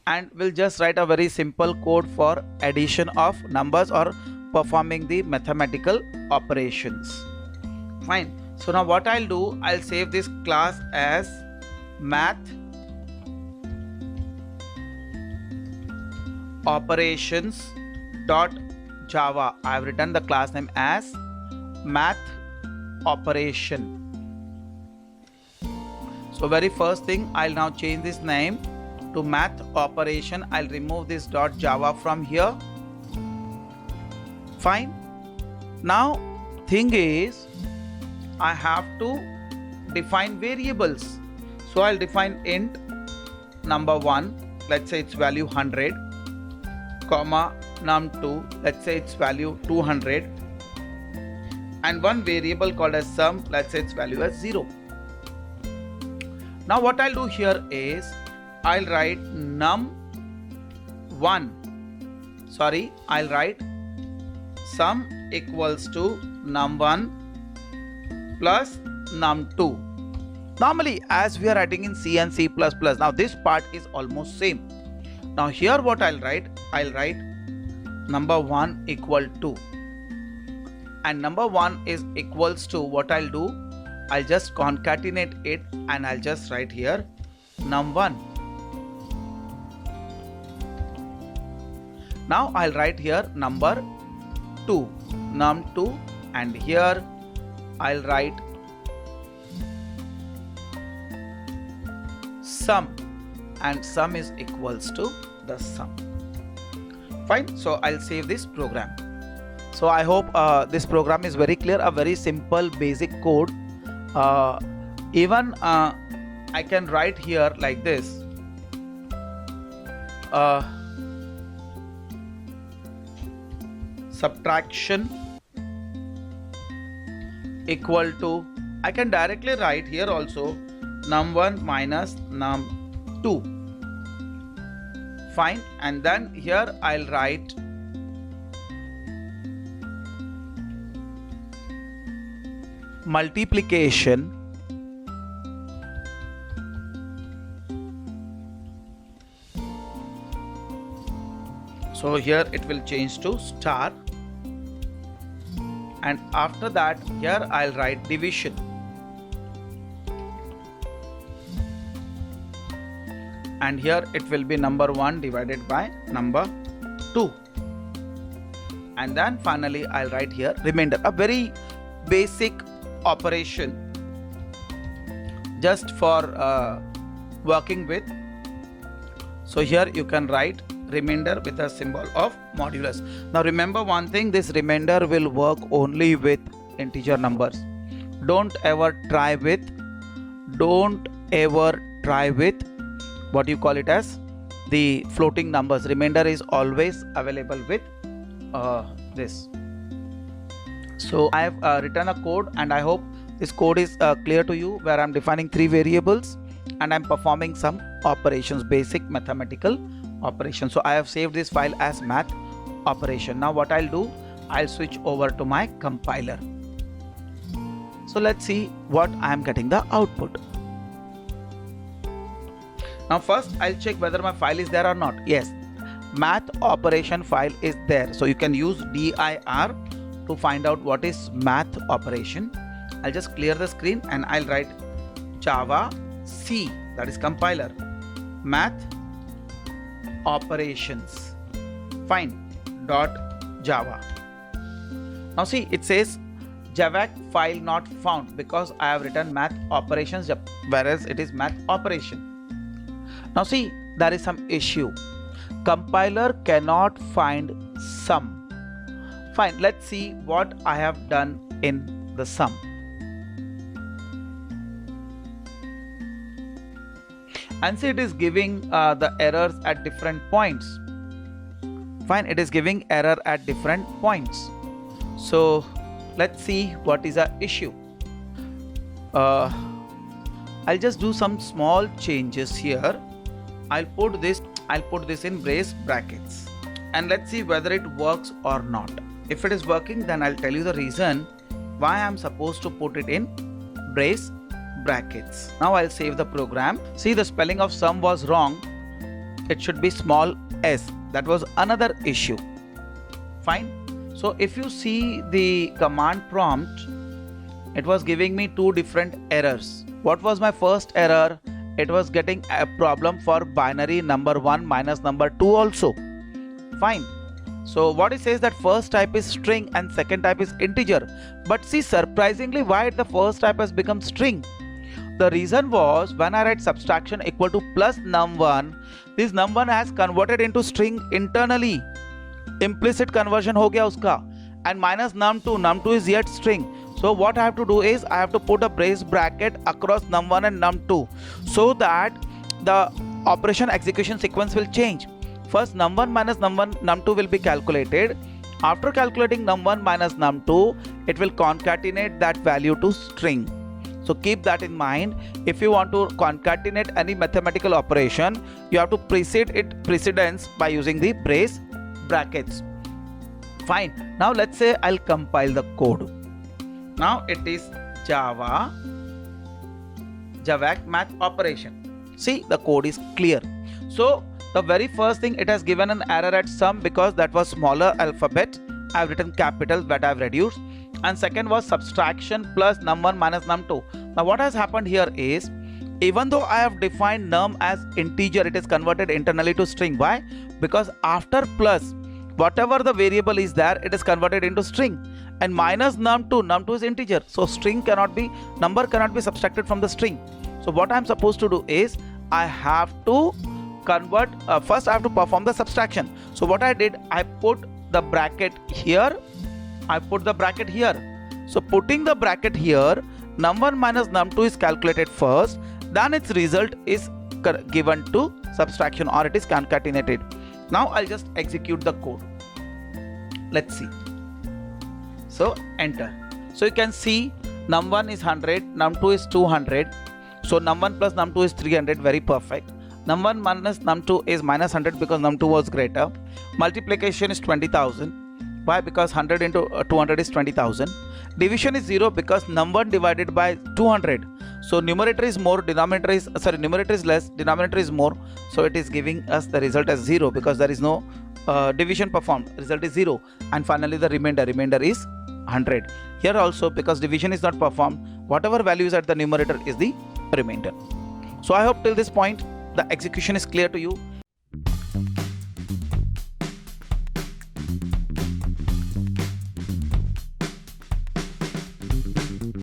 and we'll just write a very simple code for addition of numbers or performing the mathematical operations. Fine. So now what I'll do, I'll save this class as math operations dot java. I have written the class name as math operation. So very first thing, I'll now change this name to math operation. I'll remove this dot java from here. Fine. Now thing is, I have to define variables. So I'll define int number 1, let's say its value 100, comma num2, let's say its value 200, and one variable called as sum, let's say its value as 0. Now what I'll do here is, I'll write I'll write sum equals to num1 plus num2. Normally as we are writing in C and C++, now this part is almost same. Now here what I'll write number 1 equal to, and number 1 is equals to, what I'll do, I'll just concatenate it and I'll just write here num1. Now I'll write here number 2, num2, and here I'll write sum, and sum is equals to the sum. Fine. So I'll save this program. So I hope this program is very clear, a very simple basic code. Even I can write here like this. Subtraction equal to, I can directly write here also num1 minus num2. Fine. And then here I'll write multiplication so here it will change to star, and after that here I'll write division, and here it will be number 1 divided by number 2, and then finally I'll write here remainder, a very basic operation just for working with. So here you can write remainder with a symbol of modulus. Now remember one thing, this remainder will work only with integer numbers. Don't ever try with what you call it as the floating numbers. Remainder is always available with this. So I have written a code, and I hope this code is clear to you, where I'm defining 3 variables and I'm performing some operations, basic mathematical operations. So I have saved this file as math operation. Now what I'll do, I'll switch over to my compiler. So let's see what I am getting the output. Now first I'll check whether my file is there or not. Yes, math operation file is there. So you can use dir to find out what is math operation. I'll just clear the screen and I'll write Java C, that is compiler, math operations, fine, .java. Now see, it says javac file not found because I have written math operations, whereas it is math operation. Now see, there is some issue. Compiler cannot find sum. Fine, let's see what I have done in the sum. And see, it is giving the errors at different points. Fine, it is giving error at different points. So let's see what is the issue. I'll just do some small changes here. I'll put this in brackets, and let's see whether it works or not. If it is working, then I'll tell you the reason why I'm supposed to put it in brackets. Now I'll save the program. See, the spelling of sum was wrong. it should be small s. That was another issue. Fine. So if you see the command prompt, it was giving me two different errors. What was my first error? It was getting a problem for binary number 1 minus number 2 also. Fine. So what it says that first type is string and second type is integer. But see, surprisingly, why the first type has become string? The reason was when I write subtraction equal to plus num1, this num1 has converted into string internally. Implicit conversion ho gaya uska. And minus num2 is yet string. So what I have to do is I have to put a brace bracket across num1 and num2 so that the operation execution sequence will change. First num1 minus num2 will be calculated. After calculating num1 minus num2, it will concatenate that value to string. So keep that in mind. If you want to concatenate any mathematical operation, you have to precede it precedence by using the brace brackets. Fine. Now let's say I'll compile the code. Now it is Java math operation. See, the code is clear. So the very first thing, it has given an error at sum because that was smaller alphabet. I have written capitals but I have reduced. And second was subtraction plus num1 minus num2. Now what has happened here is, even though I have defined num as integer, it is converted internally to string. Why? Because after plus, whatever the variable is there, it is converted into string. And minus num2 is integer. So number cannot be subtracted from the string. So what I am supposed to do is, I have to convert, first I have to perform the subtraction. So what I did, I put the bracket here, I put the bracket here. So putting the bracket here, num1 minus num2 is calculated first, then its result is given to subtraction, or it is concatenated. Now I'll just execute the code. Let's see. So enter. So you can see num1 is 100, num2 is 200. So num1 plus num2 is 300, very perfect. Num1 minus num2 is minus 100 because num2 was greater. Multiplication is 20,000. Why? Because 100 into 200 is 20,000. Division is 0 because num1 divided by 200. So numerator is more, numerator is less, denominator is more. So it is giving us the result as 0 because there is no division performed. Result is 0. And finally the remainder is 100. Here also, because division is not performed, whatever value is at the numerator is the remainder. So I hope till this point the execution is clear to you.